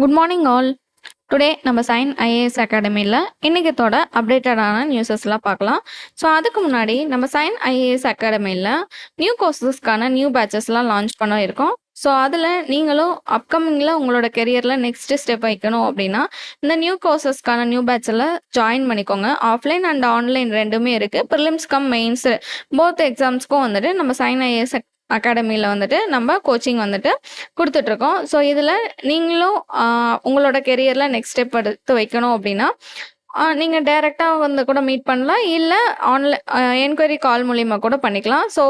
Good morning all. Today நம்ம sign IAS அகாடமியில் இன்றைக்கத்தோட அப்டேட்டடான நியூஸஸ்லாம் பார்க்கலாம். ஸோ அதுக்கு முன்னாடி நம்ம சைன் ஐஏஎஸ் அகாடமியில் நியூ கோர்சஸ்க்கான நியூ பேட்சஸ்லாம் லான்ச் பண்ண இருக்கோம். ஸோ அதில் நீங்களும் அப்கமிங்கில் உங்களோட கெரியரில் நெக்ஸ்ட் ஸ்டெப் வைக்கணும் அப்படின்னா இந்த நியூ கோர்சஸ்க்கான நியூ பேட்சில் ஜாயின் பண்ணிக்கோங்க. ஆஃப்லைன் அண்ட் ஆன்லைன் ரெண்டுமே இருக்குது. ப்ரிலிம்ஸ் கம் மெயின்ஸ் போத் எக்ஸாம்ஸ்க்கும் வந்துட்டு நம்ம சைன் ஐஏஎஸ் அகாடமியில் வந்துட்டு நம்ம கோச்சிங் வந்துட்டு கொடுத்துட்ருக்கோம். ஸோ இதில் நீங்களும் உங்களோட கெரியரில் நெக்ஸ்ட் ஸ்டெப் எடுத்து வைக்கணும் அப்படின்னா நீங்கள் டைரெக்டாக வந்து கூட மீட் பண்ணலாம், இல்லை ஆன்லைன் என்கொயரி கால் மூலிமா கூட பண்ணிக்கலாம். So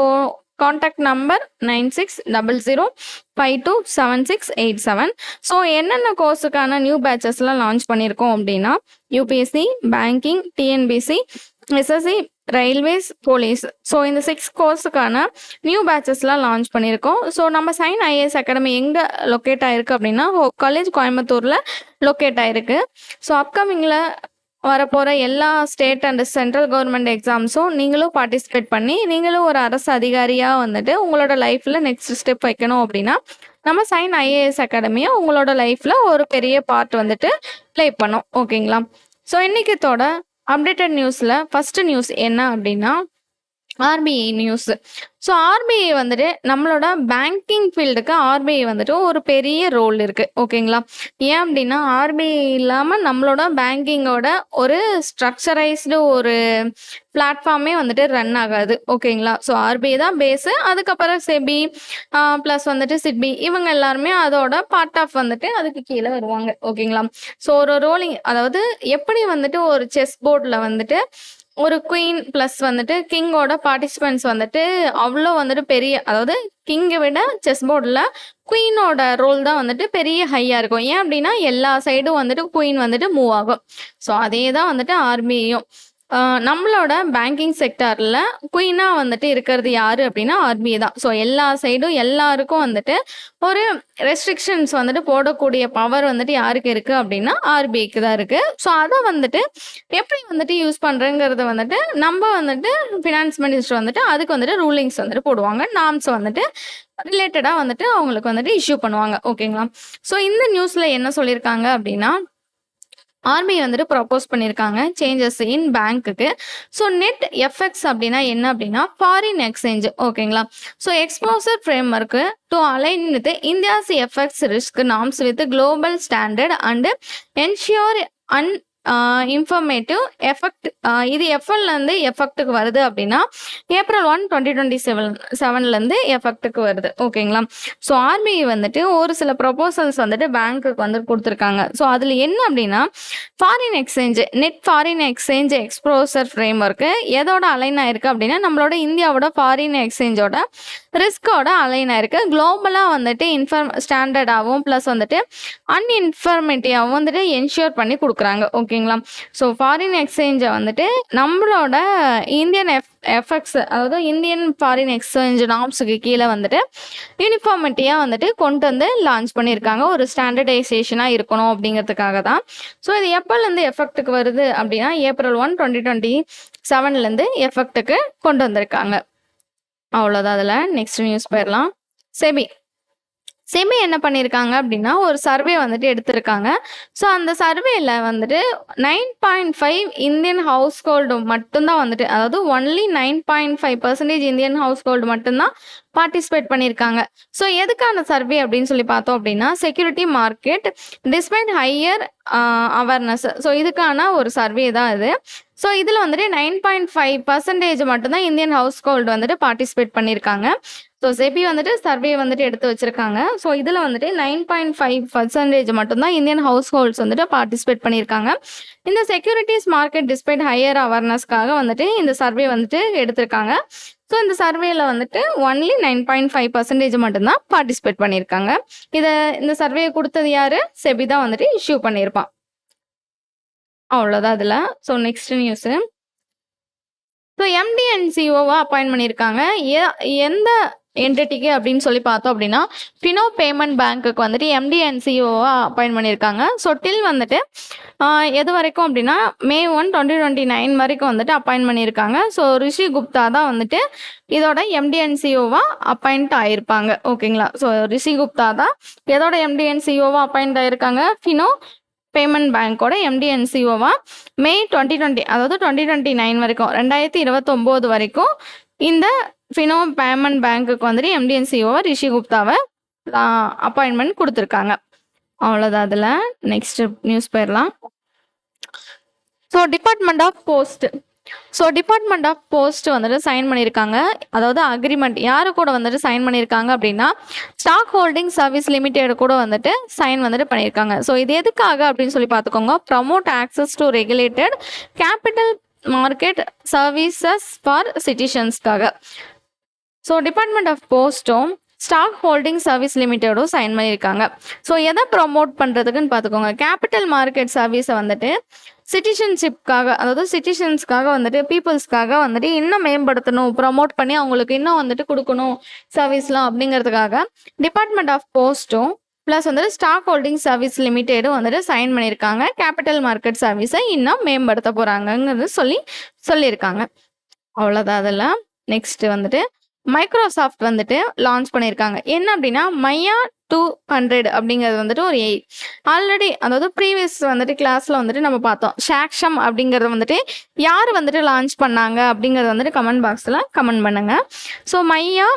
contact number 9600527687. ஸோ என்னென்ன கோர்ஸுக்கான நியூ பேட்சஸ்லாம் லான்ச் பண்ணியிருக்கோம் அப்படின்னா UPSC, banking, TNPSC, SSC, railways, police. So இந்த 6 கோர்ஸுக்கான நியூ பேட்சஸ்லாம் லான்ச் பண்ணியிருக்கோம். ஸோ நம்ம சைன் ஐஏஎஸ் அகாடமி எங்கே லொக்கேட் ஆகிருக்கு அப்படின்னா காலேஜ் கோயம்புத்தூரில் லொக்கேட் ஆகிருக்கு. ஸோ அப்கமிங்கில் வரப்போகிற எல்லா ஸ்டேட் அண்ட் சென்ட்ரல் கவர்மெண்ட் எக்ஸாம்ஸும் நீங்களும் பார்ட்டிசிபேட் பண்ணி நீங்களும் ஒரு அரசு அதிகாரியாக வந்துட்டு உங்களோட லைஃப்பில் நெக்ஸ்ட் ஸ்டெப் வைக்கணும் அப்படின்னா நம்ம சைன் ஐஏஎஸ் அகாடமியை உங்களோட லைஃப்பில் ஒரு பெரிய பார்ட் வந்துட்டு ப்ளே பண்ணோம். ஓகேங்களா? ஸோ இன்றைக்கத்தோட அப்டேட்டட் நியூஸில் ஃபஸ்ட்டு நியூஸ் என்ன அப்படின்னா ஆர்பிஐ நியூஸ். ஸோ ஆர்பிஐ வந்துட்டு நம்மளோட பேங்கிங் ஃபீல்டுக்கு ஆர்பிஐ வந்துட்டு ஒரு பெரிய ரோல் இருக்குது. ஓகேங்களா? ஏன் அப்படின்னா ஆர்பிஐ இல்லாமல் நம்மளோட பேங்கிங்கோட ஒரு ஸ்ட்ரக்சரைஸ்டு ஒரு பிளாட்ஃபார்மே வந்துட்டு ரன் ஆகாது. ஓகேங்களா? ஸோ ஆர்பிஐ தான் பேஸு. அதுக்கப்புறம் செபி ப்ளஸ் வந்துட்டு சிட்பி இவங்க எல்லாருமே அதோட பார்ட் ஆஃப் வந்துட்டு அதுக்கு கீழே வருவாங்க. ஓகேங்களா? ஸோ ஒரு ரோலிங், அதாவது எப்படி வந்துட்டு ஒரு செஸ் போர்டில் வந்துட்டு ஒரு குயின் ப்ளஸ் வந்துட்டு கிங்கோட பார்ட்டிசிபென்ட்ஸ் வந்துட்டு அவ்வளோ வந்துட்டு பெரிய, அதாவது கிங்கை விட செஸ் போர்டில் குயினோட ரோல் தான் வந்துட்டு பெரிய ஹையாக இருக்கும். ஏன் அப்படின்னா எல்லா சைடும் வந்துட்டு குயின் வந்துட்டு மூவ் ஆகும். ஸோ அதே தான் வந்துட்டு ஆர்பிஐயும். நம்மளோட பேங்கிங் செக்டாரில் குயினாக வந்துட்டு இருக்கிறது யார் அப்படின்னா ஆர்பிஐ தான். ஸோ எல்லா சைடும் எல்லாருக்கும் வந்துட்டு ஒரு ரெஸ்ட்ரிக்ஷன்ஸ் வந்துட்டு போடக்கூடிய பவர் வந்துட்டு யாருக்கு இருக்குது அப்படின்னா ஆர்பிஐக்கு தான் இருக்குது. ஸோ அதை வந்துட்டு எப்படி வந்துட்டு யூஸ் பண்ணுறேங்கிறத வந்துட்டு நம்ம வந்துட்டு ஃபினான்ஸ் மினிஸ்டர் வந்துட்டு அதுக்கு வந்துட்டு ரூலிங்ஸ் வந்துட்டு போடுவாங்க, நார்ம்ஸ் வந்துட்டு ரிலேட்டடாக வந்துட்டு அவங்களுக்கு வந்துட்டு இஷ்யூ பண்ணுவாங்க. ஓகேங்களா? ஸோ இந்த நியூஸில் என்ன சொல்லியிருக்காங்க அப்படின்னா ஆர்பிஐ வந்துட்டு ப்ரப்போஸ் பண்ணியிருக்காங்க சேஞ்சஸ் இன் பேங்க்குக்கு. ஸோ நெட் எஃப்எக்ஸ் அப்படின்னா என்ன அப்படின்னா ஃபாரின் எக்ஸ்சேஞ்ச். ஓகேங்களா? So exposure frame work to align with India's FX risk norms with global standard and ensure informative effect. இது எஃப்எல்லேருந்து எஃபெக்ட்டுக்கு வருது அப்படின்னா April 1, 2027 எஃபெக்ட்டுக்கு வருது. ஓகேங்களா? ஸோ ஆர்பிஐ வந்துட்டு ஒரு சில ப்ரொபோசல்ஸ் வந்துட்டு பேங்க்குக்கு வந்து கொடுத்துருக்காங்க. ஸோ அதில் என்ன அப்படின்னா foreign exchange, net foreign exchange exposure frame work எதோட அலைன் ஆயிருக்கு அப்படின்னா நம்மளோட இந்தியாவோட ஃபாரின் எக்ஸ்சேஞ்சோட ரிஸ்கோட அலைன் ஆயிருக்கு. குளோபலாக வந்துட்டு ஸ்டாண்டர்டாகவும் ப்ளஸ் வந்துட்டு அன்இன்ஃபர்மேட்டிவாகவும் வந்துட்டு என்ஷூர் பண்ணி கொடுக்குறாங்க. ஓகேங்களா? ஸோ ஃபாரின் எக்ஸ்சேஞ்சை வந்துட்டு நம்மளோட இந்தியன் எஃப்எக்ஸ், அதாவது இந்தியன் ஃபாரின் எக்ஸ்சேஞ்ச் நார்ம்ஸுக்கு கீழே வந்துட்டு யூனிஃபார்மிட்டியாக வந்துட்டு கொண்டு வந்து லான்ச் பண்ணியிருக்காங்க. ஒரு ஸ்டாண்டர்டைசேஷனாக இருக்கணும் அப்படிங்கிறதுக்காக தான். ஸோ இது எப்போலேருந்து எஃபெக்ட்டுக்கு வருது அப்படின்னா April 1, 2027 எஃபெக்ட்டுக்கு கொண்டு வந்திருக்காங்க. அவ்வளோதான். அதில் நெக்ஸ்ட் நியூஸ் போயிடலாம். செபி என்ன பண்ணியிருக்காங்க அப்படின்னா ஒரு சர்வே வந்துட்டு எடுத்திருக்காங்க. ஸோ அந்த சர்வேல வந்துட்டு 9.5 இந்தியன் ஹவுஸ் ஹோல்டு மட்டும்தான் வந்துட்டு, அதாவது ஒன்லி 9.5% இந்தியன் ஹவுஸ் ஹோல்டு மட்டும்தான் பார்ட்டிசிபேட் பண்ணியிருக்காங்க. ஸோ எதுக்கான சர்வே அப்படின்னு சொல்லி பார்த்தோம் அப்படின்னா security market despite higher awareness. So இதுக்கான ஒரு சர்வே தான் இது. ஸோ இதில் வந்துட்டு 9.5% மட்டும்தான் இந்தியன் ஹவுஸ் ஹோல்டு வந்துட்டு பார்ட்டிசிபேட் பண்ணியிருக்காங்க. ஸோ செபி வந்துட்டு சர்வே வந்துட்டு எடுத்து வச்சிருக்காங்க. ஸோ இதில் வந்துட்டு 9.5% மட்டும்தான் இந்தியன் ஹவுஸ் ஹோல்ட்ஸ் வந்துட்டு பார்ட்டிசிபேட் பண்ணியிருக்காங்க. இந்த செக்யூரிட்டிஸ் மார்க்கெட் டிஸ்பைட் ஹையர் அவேர்னஸ்க்காக வந்துட்டு இந்த சர்வே வந்துட்டு எடுத்திருக்காங்க. ஸோ இந்த சர்வேல வந்துட்டு ஒன்லி 9.5% மட்டும்தான் பார்ட்டிசிபேட் பண்ணியிருக்காங்க. இந்த சர்வே கொடுத்தது யாரு? செபி தான் வந்துட்டு இஷ்யூ பண்ணியிருப்பான். அவ்வளோதான் அதில். So next news. So MD and சிஓவாக அப்பாயின்ட் பண்ணியிருக்காங்க. எந்த என்டிட்டிக்கு அப்படின்னு சொல்லி பார்த்தோம் அப்படின்னா ஃபினோ பேமெண்ட் பேங்க்குக்கு வந்துட்டு எம்டி அண்ட் சிஓவா அப்பாயின்ட் பண்ணியிருக்காங்க. ஸோ டில் வந்துட்டு எது வரைக்கும் அப்படின்னா May 1, 2029 வரைக்கும் வந்துட்டு அப்பாயின்ட் பண்ணியிருக்காங்க. ஸோ ரிஷி குப்தா தான் வந்துட்டு இதோட எம்டி அண்ட் சிஓவா அப்பாயிண்ட் ஆயிருப்பாங்க. ஓகேங்களா? ஸோ ரிஷி குப்தா தான் எதோட எம்டி அண்ட் சிஓவா அப்பாயிண்ட் ஆயிருக்காங்க? ஃபினோ பேமெண்ட் பேங்கோட எம்டி அண்ட் சிஓவா May 2020 அதாவது 2029 வரைக்கும் 2029 வரைக்கும் இந்த ஃபினோ பேமெண்ட் பேங்க்குக்கு வந்துட்டு எம்டி அண்ட் சிஓவா ரிஷி குப்தாவை அப்பாயின்மெண்ட் கொடுத்துருக்காங்க. அவ்வளோதான். அதில் நெக்ஸ்ட் நியூஸ் போயிடலாம். ஸோ டிபார்ட்மெண்ட் ஆஃப் போஸ்ட் வந்துட்டு சைன் பண்ணியிருக்காங்க. அதாவது அக்ரிமெண்ட் யாரு கூட வந்துட்டு சைன் பண்ணியிருக்காங்க அப்படின்னா ஸ்டாக் ஹோல்டிங் சர்வீஸ் லிமிடெட் கூட வந்துட்டு சைன் வந்துட்டு பண்ணியிருக்காங்க. ஸோ இது எதுக்காக அப்படின்னு சொல்லி பார்த்துக்கோங்க. Promote access to regulated capital market services for சிட்டிசன்ஸ்க்காக. ஸோ டிபார்ட்மெண்ட் ஆஃப் போஸ்ட்டும் ஸ்டாக் ஹோல்டிங் சர்வீஸ் லிமிட்டடும் சைன் பண்ணியிருக்காங்க. ஸோ எதை ப்ரமோட் பண்ணுறதுக்குன்னு பார்த்துக்கோங்க. கேபிட்டல் மார்க்கெட் சர்வீஸை வந்துட்டு சிட்டிசன்ஷிப்காக, அதாவது சிட்டிசன்ஸ்க்காக வந்துட்டு பீப்புள்ஸ்க்காக வந்துட்டு இன்னும் மேம்படுத்தணும், ப்ரமோட் பண்ணி அவங்களுக்கு இன்னும் வந்துட்டு கொடுக்கணும் சர்வீஸ்லாம் அப்படிங்கிறதுக்காக டிபார்ட்மெண்ட் ஆஃப் போஸ்ட்டும் ப்ளஸ் வந்துட்டு ஸ்டாக் ஹோல்டிங் சர்வீஸ் லிமிட்டெடும் வந்துட்டு சைன் பண்ணியிருக்காங்க. கேபிட்டல் மார்க்கெட் சர்வீஸை இன்னும் மேம்படுத்த போகிறாங்கங்கிறது சொல்லியிருக்காங்க. அவ்வளோதான். அதெல்லாம் நெக்ஸ்ட் வந்துட்டு மைக்ரோசாஃப்ட் வந்துட்டு லான்ச் பண்ணியிருக்காங்க. என்ன அப்படின்னா மையா 200 அப்படிங்கிறது வந்துட்டு ஒரு AI ஆல்ரெடி, அதாவது ப்ரீவியஸ் வந்துட்டு கிளாஸில் வந்துட்டு நம்ம பார்த்தோம். ஷாக்ஷம் அப்படிங்கிறத வந்துட்டு யார் வந்துட்டு லான்ச் பண்ணாங்க அப்படிங்கிறத வந்துட்டு கமெண்ட் பாக்ஸில் கமெண்ட் பண்ணுங்க. ஸோ மையா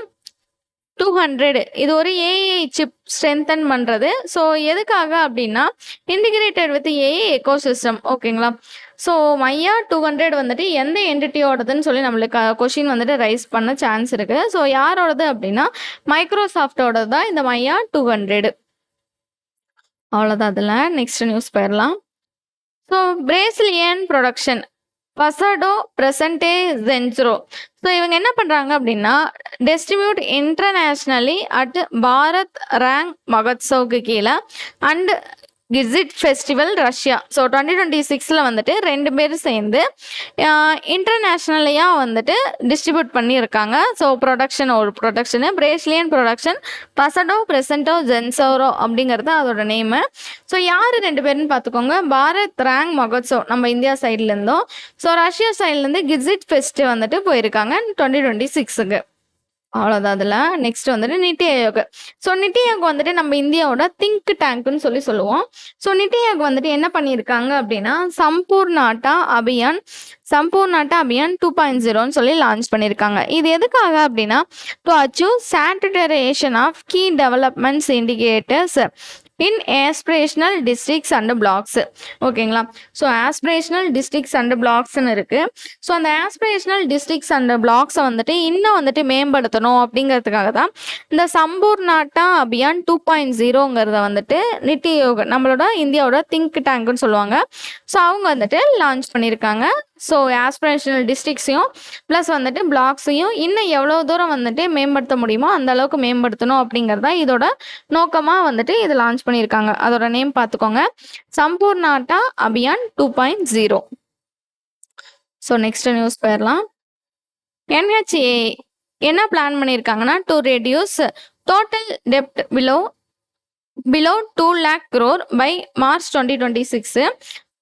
200 இது ஒரு AI சிப் ஸ்ட்ரென்தன் பண்ணுறது. ஸோ எதுக்காக அப்படின்னா இன்டிகிரேட்டட் வித் AI எக்கோசிஸ்டம். ஓகேங்களா? ஸோ மையா 200 வந்துட்டு எந்த என்டிட்டியோடதுன்னு சொல்லி நம்மளுக்கு கொஷின் வந்துட்டு ரைஸ் பண்ண சான்ஸ் இருக்குது. ஸோ யாரோடது அப்படின்னா மைக்ரோசாஃப்டோடது தான் இந்த மையா 200. அவ்வளோதான். அதில் நெக்ஸ்ட் நியூஸ் போயிடலாம். ஸோ பிரேசிலியன் ப்ரொடக்ஷன் பசாடோ பிரசன்டே ஜென்ஸ்ரோ. ஸோ இவங்க என்ன பண்ணுறாங்க அப்படின்னா distribute internationally at Bharat Rang மகோத்சவ்க்கு கீழே அண்ட் கிசிட் ஃபெஸ்டிவல் ரஷ்யா. ஸோ 2026 வந்துட்டு 2 பேரும் சேர்ந்து இன்டர்நேஷ்னலியாக வந்துட்டு டிஸ்ட்ரிபியூட் பண்ணியிருக்காங்க. ஸோ ஒரு ப்ரொடக்ஷனு பிரேசிலியன் ப்ரொடக்ஷன் பசடோ பிரசன்டோ ஜென்சோரோ அப்படிங்கிறது அதோட நேமு. ஸோ யார் 2 பேருன்னு பார்த்துக்கோங்க. பாரத் ரேங் மகோத்சவ் நம்ம இந்தியா சைட்லேருந்தும், ஸோ ரஷ்யா சைட்லேருந்து கிசிட் ஃபெஸ்ட் வந்துட்டு போயிருக்காங்க 2026க்கு. அவ்வளோதான். அதில் நெக்ஸ்ட் வந்துட்டு நித்தி ஆயோக். ஸோ நித்தி ஆயோக் வந்துட்டு நம்ம இந்தியாவோட திங்க் டேங்க்னு சொல்லுவோம். ஸோ நித்தி ஆயோக் வந்துட்டு என்ன பண்ணியிருக்காங்க அப்படின்னா சம்பூர்ணாட்டா அபியான் 2.0ன்னு சொல்லி லான்ச் பண்ணியிருக்காங்க. இது எதுக்காக அப்படின்னா to achieve satisfaction of key developments indicators in aspirational districts and blocks. ஓகேங்களா? ஸோ ஆஸ்பிரேஷனல் டிஸ்ட்ரிக்ட்ஸ் அண்ட் பிளாக்ஸ்ன்னு இருக்கு. ஸோ அந்த ஆஸ்பிரேஷனல் டிஸ்ட்ரிக்ட்ஸ் அண்ட் பிளாக்ஸை வந்துட்டு இன்னும் வந்துட்டு மேம்படுத்தணும் அப்படிங்கிறதுக்காக தான் இந்த சம்பூர்ணாட்டா அபியான் 2.0ங்கிறத வந்துட்டு நித்தி ஆயோக் நம்மளோட இந்தியாவோட திங்க் டேங்க்னு சொல்லுவாங்க. ஸோ அவங்க வந்துட்டு லான்ச் பண்ணியிருக்காங்க. ஸோ ஆஸ்பிரேஷனல் டிஸ்ட்ரிக்ட்ஸையும் ப்ளஸ் வந்துட்டு பிளாக்ஸையும் இன்னும் எவ்வளோ தூரம் வந்துட்டு மேம்படுத்த முடியுமோ அந்த அளவுக்கு மேம்படுத்தணும் அப்படிங்கிறதா இதோட நோக்கமாக வந்துட்டு இது லான்ச் பண்ணியிருக்காங்க. அதோட நேம் பார்த்துக்கோங்க, Sampoornata Abhiyan 2.0. So next news போயிடலாம். NHA என்ன பிளான் பண்ணியிருக்காங்கன்னா டு ரெடியூஸ் டோட்டல் டெப்ட் below 2 lakh crore by March 2026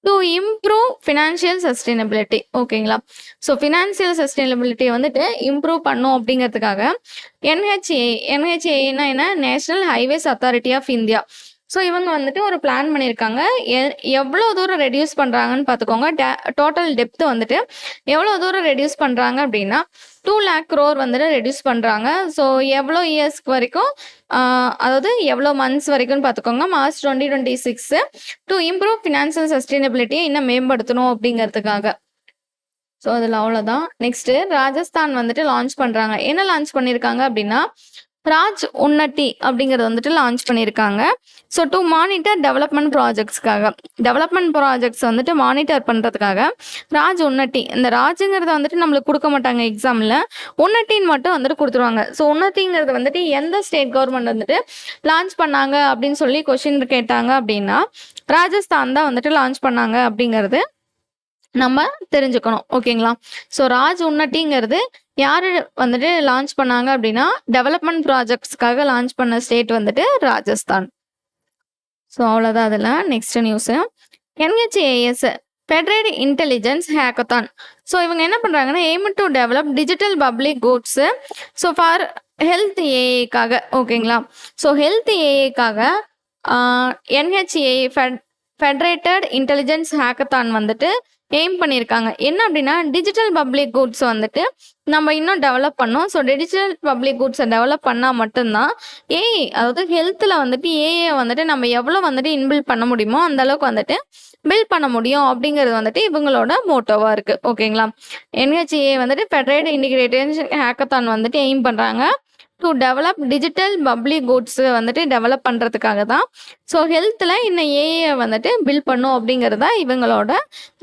to improve financial sustainability. ஓகேங்களா? ஸோ ஃபினான்ஷியல் சஸ்டைனபிலிட்டியை வந்துட்டு இம்ப்ரூவ் பண்ணும் அப்படிங்கிறதுக்காக NHAன்னா என்ன, national highways authority of India. So இவங்க வந்துட்டு ஒரு பிளான் பண்ணியிருக்காங்க. எவ்வளோ தூரம் ரெடியூஸ் பண்ணுறாங்கன்னு பார்த்துக்கோங்க. டோட்டல் டெப்த் வந்துட்டு எவ்வளோ தூரம் ரெடியூஸ் பண்ணுறாங்க அப்படின்னா 2 lakh crore வந்துட்டு ரெடியூஸ் பண்ணுறாங்க. ஸோ எவ்வளோ இயர்ஸ்க்கு வரைக்கும், அதாவது எவ்வளோ மந்த்ஸ் வரைக்கும்னு பார்த்துக்கோங்க. March 2026 டு இம்ப்ரூவ் ஃபினான்ஷியல் சஸ்டைனபிலிட்டியை இன்னும் மேம்படுத்தணும் அப்படிங்கிறதுக்காக. ஸோ அதில் அவ்வளோதான். நெக்ஸ்ட்டு ராஜஸ்தான் வந்துட்டு லான்ச் பண்ணுறாங்க. என்ன லான்ச் பண்ணியிருக்காங்க அப்படின்னா ராஜ் உன்னட்டி அப்படிங்கிறது வந்துட்டு லான்ச் பண்ணியிருக்காங்க. So to monitor development projects வந்துட்டு மானிட்டர் பண்ணுறதுக்காக ராஜ் உன்னட்டி. இந்த ராஜுங்கிறத வந்துட்டு நம்மளுக்கு கொடுக்க மாட்டாங்க எக்ஸாமில், உன்னட்டின்னு மட்டும் வந்துட்டு கொடுத்துருவாங்க. ஸோ உன்னட்டிங்கிறது வந்துட்டு எந்த ஸ்டேட் கவர்மெண்ட் வந்துட்டு லான்ச் பண்ணாங்க அப்படின்னு சொல்லி கொஷின் கேட்டாங்க அப்படின்னா ராஜஸ்தான் தான் வந்துட்டு லான்ச் பண்ணாங்க அப்படிங்கிறது நம்ம தெரிஞ்சுக்கணும். ஓகேங்களா? ஸோ ராஜ் உன்னட்டிங்கிறது யார் வந்துட்டு லான்ச் பண்ணாங்க அப்படின்னா டெவலப்மெண்ட் ப்ராஜெக்ட்ஸ்க்காக லான்ச் பண்ண ஸ்டேட் வந்துட்டு ராஜஸ்தான். ஸோ அவ்வளோதான் அதில். Next news NHAS federated intelligence hackathon. So இவங்க என்ன பண்ணுறாங்கன்னா aim to develop digital public goods so for health ஏஏக்காக. ஓகேங்களா. ஸோ ஹெல்த் ஏஏக்காக NHAA ஃபெடரேட்டட் இன்டெலிஜென்ஸ் ஹேக்கத்தான் வந்துட்டு எய்ம் பண்ணியிருக்காங்க. என்ன அப்படின்னா டிஜிட்டல் பப்ளிக் குட்ஸ் வந்துட்டு நம்ம இன்னும் டெவலப் பண்ணோம். ஸோ டிஜிட்டல் பப்ளிக் குட்ஸை டெவலப் பண்ணால் மட்டும்தான் ஏஐ, அதாவது ஹெல்த்தில் வந்துட்டு ஏஐ வந்துட்டு நம்ம எவ்வளோ வந்துட்டு இன்பில்ட் பண்ண முடியுமோ அந்த அளவுக்கு வந்துட்டு பில்ட் பண்ண முடியும் அப்படிங்கிறது வந்துட்டு இவங்களோட மோட்டோவாக இருக்குது. ஓகேங்களா. NHAA வந்துட்டு ஃபெடரேட் இன்டிகிரேட்டட் ஹேக்கத்தான் வந்துட்டு எய்ம் பண்ணுறாங்க to develop digital public goods வந்துட்டு டெவலப் பண்ணுறதுக்காக தான். ஸோ ஹெல்த்தில் இன்னும் ஏஐ வந்துட்டு பில்ட் பண்ணும் அப்படிங்கிறது தான் இவங்களோட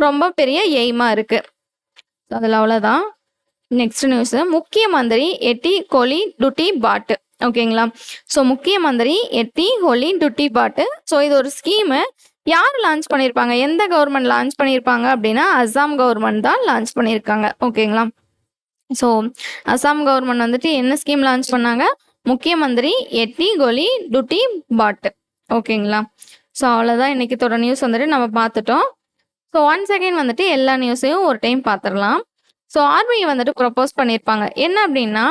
ரொம்ப பெரிய எய்மாக இருக்குது. அதில் அவ்வளோதான். நெக்ஸ்ட் நியூஸு முக்கிய மந்திரி எட்டி கோலி டுட்டி பாட்டு. ஓகேங்களா. ஸோ முக்கிய மந்திரி எட்டி ஹோலி டுட்டி பாட்டு. ஸோ இது ஒரு ஸ்கீமு. யார் லான்ச் பண்ணியிருப்பாங்க, எந்த கவர்மெண்ட் லான்ச் பண்ணியிருப்பாங்க அப்படின்னா அஸ்ஸாம் கவர்மெண்ட் தான் லான்ச் பண்ணியிருக்காங்க. ஓகேங்களா. ஸோ அஸ்ஸாம் கவர்மெண்ட் வந்துட்டு என்ன ஸ்கீம் லான்ச் பண்ணாங்க, முக்கிய மந்திரி எட்டி கோலி டுட்டி பாட்டு. ஓகேங்களா. ஸோ அவ்வளோதான் இன்னைக்கு தொடர் நியூஸ் வந்துட்டு நம்ம பார்த்துட்டோம். ஸோ ஒன்ஸ் அகைன் வந்துட்டு எல்லா நியூஸையும் ஒரு டைம் பார்த்துடலாம். ஸோ ஆர்பிஐ வந்துட்டு ப்ரொப்போஸ் பண்ணியிருப்பாங்க என்ன அப்படின்னா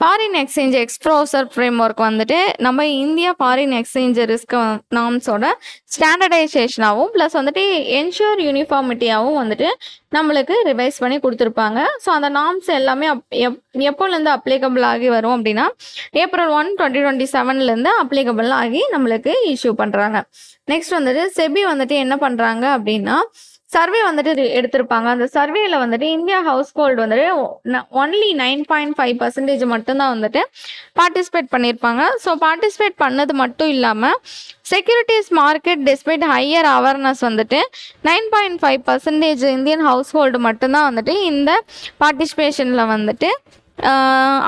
foreign exchange exposure framework வந்துட்டு நம்ம இந்தியா ஃபாரின் எக்ஸ்சேஞ்ச் ரிஸ்க் நார்ம்ஸோட ஸ்டாண்டர்டைசேஷனாகவும் ப்ளஸ் வந்துட்டு என்ஷூர் யூனிஃபார்மிட்டியாகவும் வந்துட்டு நம்மளுக்கு ரிவைஸ் பண்ணி கொடுத்துருப்பாங்க. ஸோ அந்த நார்ம்ஸ் எல்லாமே எப்போலேருந்து அப்ளிகபிள் ஆகி வரும் அப்படின்னா April 1, 2027 அப்ளிகபிள் ஆகி நம்மளுக்கு இஷ்யூ பண்ணுறாங்க. நெக்ஸ்ட் வந்துட்டு செபி வந்துட்டு என்ன பண்ணுறாங்க அப்படின்னா சர்வே வந்துட்டு எடுத்திருப்பாங்க. அந்த சர்வேல வந்துட்டு இந்தியா ஹவுஸ் ஹோல்டு வந்துட்டு ஒன்லி 9.5% மட்டும்தான் வந்துட்டு பார்ட்டிசிபேட் பண்ணியிருப்பாங்க. ஸோ பார்ட்டிசிபேட் பண்ணது மட்டும் இல்லாமல் securities market despite higher awareness வந்துட்டு 9.5% இந்தியன் ஹவுஸ் ஹோல்டு மட்டும்தான் வந்துட்டு இந்த பார்ட்டிசிபேஷனில் வந்துட்டு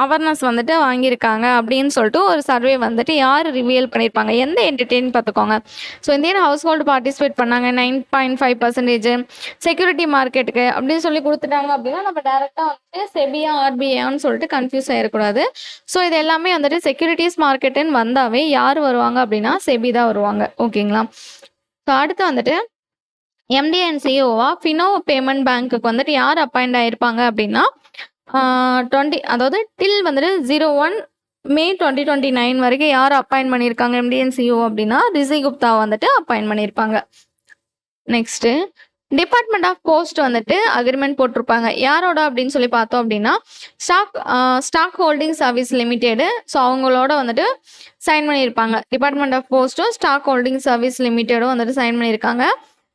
அவேர்னஸ் வந்துட்டு வாங்கியிருக்காங்க அப்படின்னு சொல்லிட்டு ஒரு சர்வே வந்துட்டு யார் ரிவியல் பண்ணியிருப்பாங்க, எந்த என்டிட்டின்னு பார்த்துக்கோங்க. So Indian house hold participate பண்ணாங்க 9.5%, செக்யூரிட்டி மார்க்கெட்டுக்கு அப்படின்னு சொல்லி கொடுத்துட்டாங்க அப்படின்னா நம்ம டேரெக்டாக வந்துட்டு செபியா ஆர்பிஐன்னு சொல்லிட்டு கன்ஃபியூஸ் ஆகிடக்கூடாது. ஸோ இது எல்லாமே வந்துட்டு செக்யூரிட்டிஸ் மார்க்கெட்டுன்னு வந்தாவே யார் வருவாங்க அப்படின்னா செபி தான் வருவாங்க. ஓகேங்களா. ஸோ அடுத்து வந்துட்டு MD and CEOவா ஃபினோ பேமெண்ட் பேங்க்குக்கு வந்துட்டு யார் அப்பாயிண்ட் ஆகிருப்பாங்க அப்படின்னா 20 அதாவது டில் வந்துட்டு 01 May 2029 வரைக்கும் யார் அப்பாயிண்ட் பண்ணியிருக்காங்க MD and CEO அப்படின்னா ரிஷி குப்தா வந்துட்டு அப்பாயிண்ட் பண்ணியிருப்பாங்க. நெக்ஸ்ட்டு டிபார்ட்மெண்ட் ஆஃப் போஸ்ட் வந்துட்டு அக்ரிமெண்ட் போட்டிருப்பாங்க யாரோட அப்படின்னு சொல்லி பார்த்தோம் அப்படின்னா stock holding service limited. So அவங்களோட வந்துட்டு சைன் பண்ணியிருப்பாங்க. டிபார்ட்மெண்ட் ஆஃப் போஸ்ட்டும் ஸ்டாக் ஹோல்டிங் சர்வீஸ் லிமிடெடும் வந்துட்டு சைன் பண்ணியிருக்காங்க.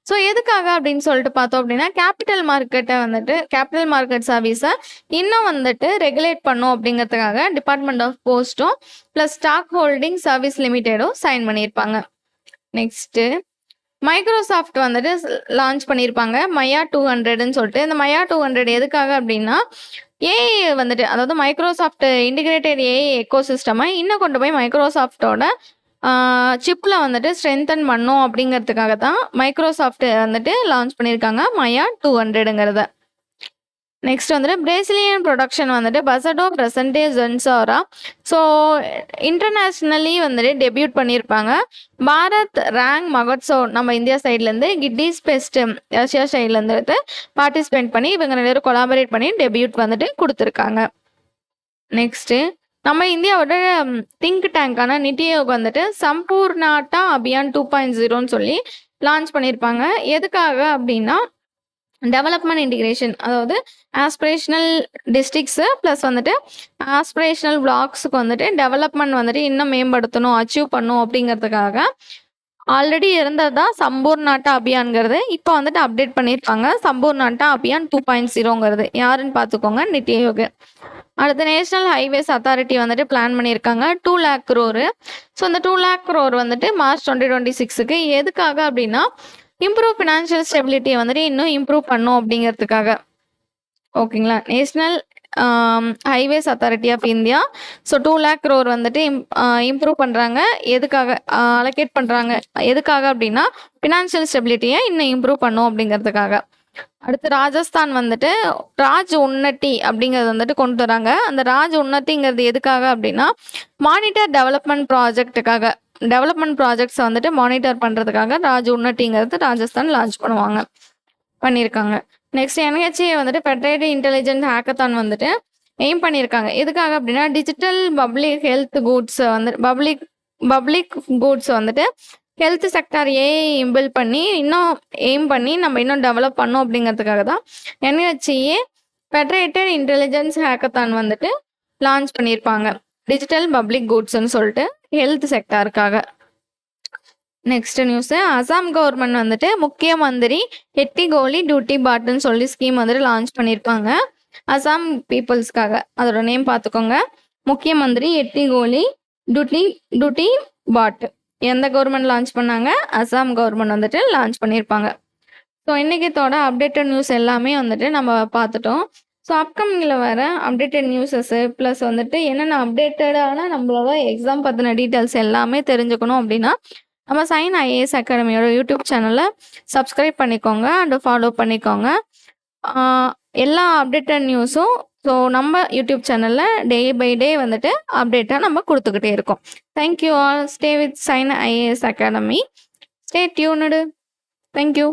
ஸோ எதுக்காக அப்படின்னு சொல்லிட்டு பார்த்தோம் அப்படின்னா கேபிட்டல் மார்க்கெட் சர்வீஸை இன்னும் வந்துட்டு ரெகுலேட் பண்ணும் அப்படிங்கிறதுக்காக டிபார்ட்மெண்ட் ஆஃப் போஸ்ட்டும் ப்ளஸ் ஸ்டாக் ஹோல்டிங் சர்வீஸ் லிமிடெடும் சைன் பண்ணியிருப்பாங்க. நெக்ஸ்ட்டு மைக்ரோசாஃப்ட் வந்துட்டு லான்ச் பண்ணியிருப்பாங்க மயா 200ன்னு சொல்லிட்டு. இந்த மயா 200 எதுக்காக அப்படின்னா ஏஐ வந்துட்டு அதாவது மைக்ரோசாஃப்ட் இன்டிகிரேட்டட் ஏஐ எக்கோசிஸ்டமை இன்னும் கொண்டு போய் மைக்ரோசாஃப்டோட சிப்பில் வந்துட்டு ஸ்ட்ரென்தன் பண்ணும் அப்படிங்கிறதுக்காக தான் மைக்ரோசாஃப்ட் வந்துட்டு லான்ச் பண்ணியிருக்காங்க மயா 200ங்கிறத. நெக்ஸ்ட் வந்துட்டு பிரேசிலியன் ப்ரொடக்ஷன் வந்துட்டு பசடோ பிரசன்டே ஜென்சாரா ஸோ இன்டர்நேஷ்னலி வந்துட்டு டெபியூட் பண்ணியிருப்பாங்க. பாரத் ரேங் மகோத்சோ நம்ம இந்தியா சைட்லேருந்து கிட்டிஸ் பெஸ்ட் ரஷ்யா சைட்லேருந்து பார்ட்டிசிபேட் பண்ணி இவங்க 2 பேரும் கொலாபரேட் பண்ணி டெபியூட் வந்துட்டு கொடுத்துருக்காங்க. நெக்ஸ்ட்டு நம்ம இந்தியாவோட திங்க் டேங்கான நிதி ஆயோக் வந்துட்டு சம்பூர்ணாட்டா அபியான் 2.0ன்னு சொல்லி லான்ச் பண்ணியிருப்பாங்க. எதுக்காக அப்படின்னா டெவலப்மெண்ட் இன்டிகிரேஷன், அதாவது ஆஸ்பிரேஷனல் டிஸ்ட்ரிக்ஸு ப்ளஸ் வந்துட்டு ஆஸ்பிரேஷனல் பிளாக்ஸுக்கு வந்துட்டு டெவலப்மெண்ட் வந்துட்டு இன்னும் மேம்படுத்தணும், அச்சீவ் பண்ணும் அப்படிங்கிறதுக்காக ஆல்ரெடி இருந்தது தான் சம்பூர்ணாட்டா அபியான்ங்கிறது. இப்போ வந்துட்டு அப்டேட் பண்ணியிருப்பாங்க சம்பூர்ணாட்டா அபியான் 2.0ங்கிறது. யாருன்னு பார்த்துக்கோங்க, நிதி ஆயோக். அடுத்து நேஷனல் ஹைவேஸ் அத்தாரிட்டி வந்துட்டு பிளான் பண்ணியிருக்காங்க 2 lakh crore. ஸோ இந்த 2 lakh crore வந்துட்டு March 2026க்கு எதுக்காக அப்படின்னா இம்ப்ரூவ் ஃபினான்ஷியல் ஸ்டெபிலிட்டியை வந்துட்டு இன்னும் இம்ப்ரூவ் பண்ணும் அப்படிங்கிறதுக்காக. ஓகேங்களா. National highways authority of India so 2 lakh crore வந்துட்டு இம்ப்ரூவ் பண்ணுறாங்க. எதுக்காக அலோகேட் பண்ணுறாங்க, எதுக்காக அப்படின்னா ஃபினான்ஷியல் ஸ்டெபிலிட்டியை இன்னும் இம்ப்ரூவ் பண்ணும் அப்படிங்கிறதுக்காக. அடுத்து ராஜஸ்தான் வந்துட்டு ராஜ் உன்னட்டி அப்படிங்கிறது வந்துட்டு கொண்டு வராங்க. அந்த ராஜ் உன்னத்திங்கிறது எதுக்காக அப்படின்னா மானிட்டர் டெவலப்மெண்ட் ப்ராஜெக்ட்ஸை வந்துட்டு மானிட்டர் பண்ணுறதுக்காக ராஜ் உன்னட்டிங்கிறது ராஜஸ்தான் லான்ச் பண்ணியிருக்காங்க. நெக்ஸ்ட் NHA வந்துட்டு ஃபெடரேட்டட் இன்டெலிஜென்ட் ஹேக்கத்தான் வந்துட்டு எய்ம் பண்ணியிருக்காங்க. எதுக்காக அப்படின்னா டிஜிட்டல் பப்ளிக் ஹெல்த் கூட்ஸ் வந்துட்டு பப்ளிக் கூட்ஸ் வந்துட்டு ஹெல்த் செக்டார் பில்ட் பண்ணி நம்ம இன்னும் டெவலப் பண்ணோம் அப்படிங்கிறதுக்காக தான் NHA ஃபெடரேட்டட் இன்டெலிஜென்ஸ் ஹேக்கத்தான் வந்துட்டு லான்ச் பண்ணியிருப்பாங்க. டிஜிட்டல் பப்ளிக் கூட்ஸ்ன்னு சொல்லிட்டு ஹெல்த் செக்டாருக்காக. நெக்ஸ்ட் நியூஸ், அசாம் கவர்மெண்ட் வந்துட்டு முக்கிய மந்திரி எட்டி கோலி டியூட்டி பாட்டுன்னு சொல்லி ஸ்கீம் வந்துட்டு லான்ச் பண்ணியிருப்பாங்க அசாம் பீப்புள்ஸ்க்காக. அதோட நேம் பார்த்துக்கோங்க, முக்கிய மந்திரி எட்டி கோலி டியூட்டி பாட். எந்த கவர்மெண்ட் லான்ச் பண்ணாங்க? அசாம் கவர்மெண்ட் வந்துட்டு லான்ச் பண்ணியிருப்பாங்க. ஸோ இன்றைக்கத்தோட அப்டேட்டட் நியூஸ் எல்லாமே வந்துட்டு நம்ம பார்த்துட்டோம். ஸோ அப்கமிங்கில் வர அப்டேட்டட் நியூஸஸ்ஸு ப்ளஸ் வந்துட்டு என்னென்ன அப்டேட்டடான நம்மளோட எக்ஸாம் பற்றின டீட்டெயில்ஸ் எல்லாமே தெரிஞ்சுக்கணும் அப்படின்னா நம்ம சைன் IAS அகாடமியோட யூடியூப் சேனலை சப்ஸ்கிரைப் பண்ணிக்கோங்க அண்ட் ஃபாலோ பண்ணிக்கோங்க. எல்லா அப்டேட்டட் நியூஸும் ஸோ நம்ம யூடியூப் சேனலில் டே பை டே வந்துட்டு அப்டேட்டாக நம்ம கொடுத்துக்கிட்டே இருக்கோம். Thank you all. Stay with sign IAS academy. Stay tuned. Thank you.